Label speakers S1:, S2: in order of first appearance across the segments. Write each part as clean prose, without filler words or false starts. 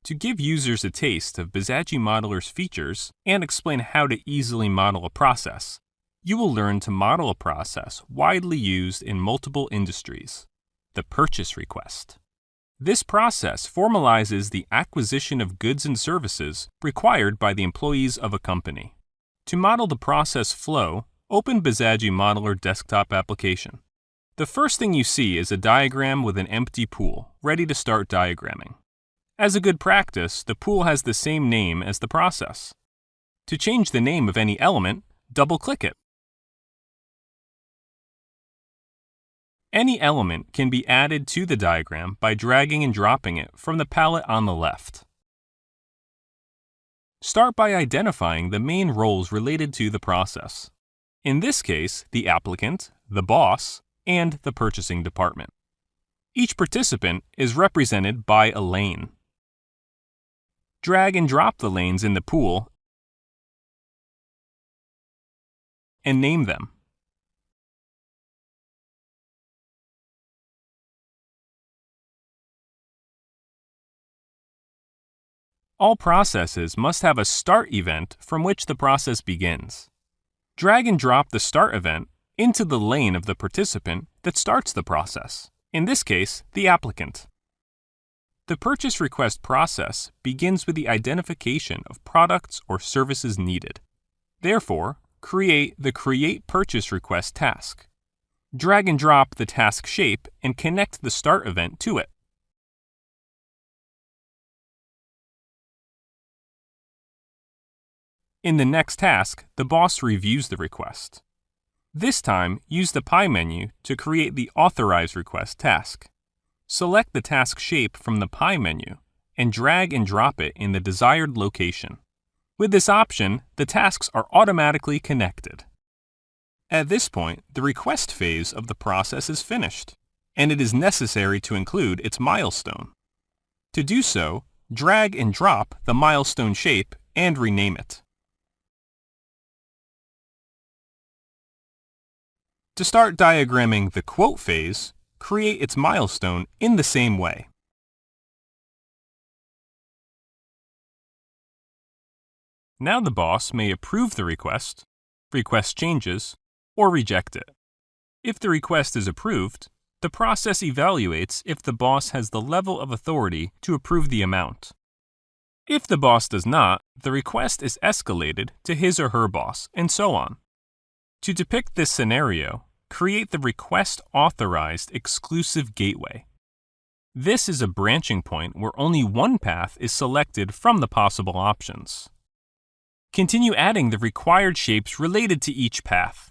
S1: To give users a taste of Bizagi Modeler's features and explain how to easily model a process, you will learn to model a process widely used in multiple industries, the purchase request. This process formalizes the acquisition of goods and services required by the employees of a company. To model the process flow, open Bizagi Modeler desktop application. The first thing you see is a diagram with an empty pool, ready to start diagramming. As a good practice, the pool has the same name as the process. To change the name of any element, double-click it. Any element can be added to the diagram by dragging and dropping it from the palette on the left. Start by identifying the main roles related to the process. In this case, the applicant, the boss, and the purchasing department. Each participant is represented by a lane. Drag and drop the lanes in the pool and name them. All processes must have a start event from which the process begins. Drag and drop the start event into the lane of the participant that starts the process, in this case, the applicant. The purchase request process begins with the identification of products or services needed. Therefore, create the Create Purchase Request task. Drag and drop the task shape and connect the start event to it. In the next task, the boss reviews the request. This time, use the pie menu to create the Authorize Request task. Select the task shape from the pie menu and drag and drop it in the desired location. With this option, the tasks are automatically connected. At this point, the request phase of the process is finished, and it is necessary to include its milestone. To do so, drag and drop the milestone shape and rename it. To start diagramming the quote phase, create its milestone in the same way. Now the boss may approve the request changes, or reject it. If the request is approved, the process evaluates if the boss has the level of authority to approve the amount. If the boss does not, the request is escalated to his or her boss, and so on. To depict this scenario, create the Request Authorized Exclusive Gateway. This is a branching point where only one path is selected from the possible options. Continue adding the required shapes related to each path.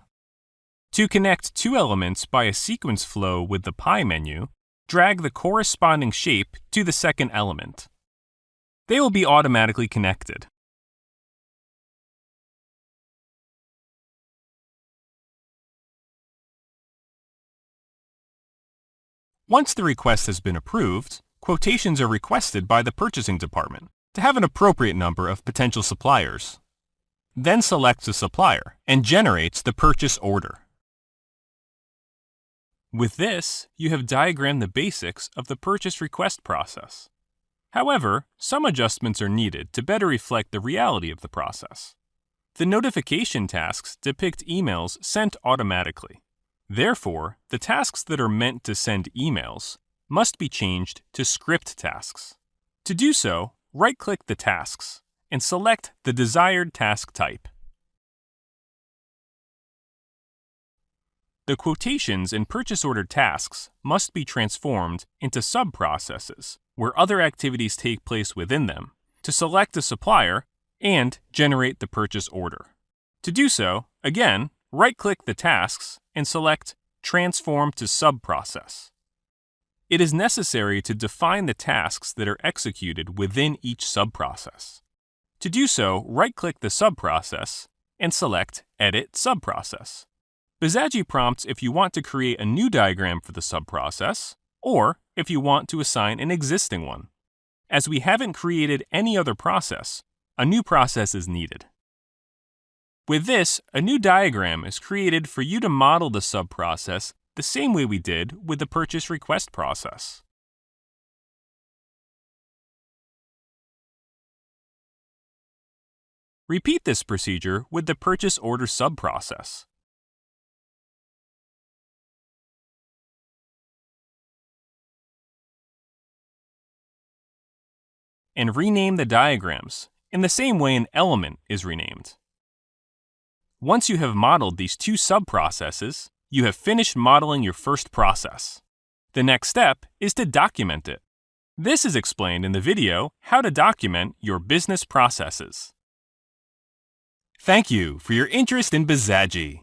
S1: To connect two elements by a sequence flow with the pie menu, drag the corresponding shape to the second element. They will be automatically connected. Once the request has been approved, quotations are requested by the purchasing department to have an appropriate number of potential suppliers. Then selects a supplier and generates the purchase order. With this, you have diagrammed the basics of the purchase request process. However, some adjustments are needed to better reflect the reality of the process. The notification tasks depict emails sent automatically. Therefore, the tasks that are meant to send emails must be changed to script tasks. To do so, right-click the tasks and select the desired task type. The quotations and purchase order tasks must be transformed into sub-processes where other activities take place within them to select a supplier and generate the purchase order. To do so, again, right-click the tasks and select Transform to Sub-Process. It is necessary to define the tasks that are executed within each sub-process. To do so, right-click the sub-process and select Edit Sub-Process. Bizagi prompts if you want to create a new diagram for the sub-process, or if you want to assign an existing one. As we haven't created any other process, a new process is needed. With this, a new diagram is created for you to model the sub-process the same way we did with the purchase request process. Repeat this procedure with the purchase order subprocess. And rename the diagrams in the same way an element is renamed. Once you have modeled these two subprocesses, you have finished modeling your first process. The next step is to document it. This is explained in the video How to Document Your Business Processes. Thank you for your interest in Bizagi.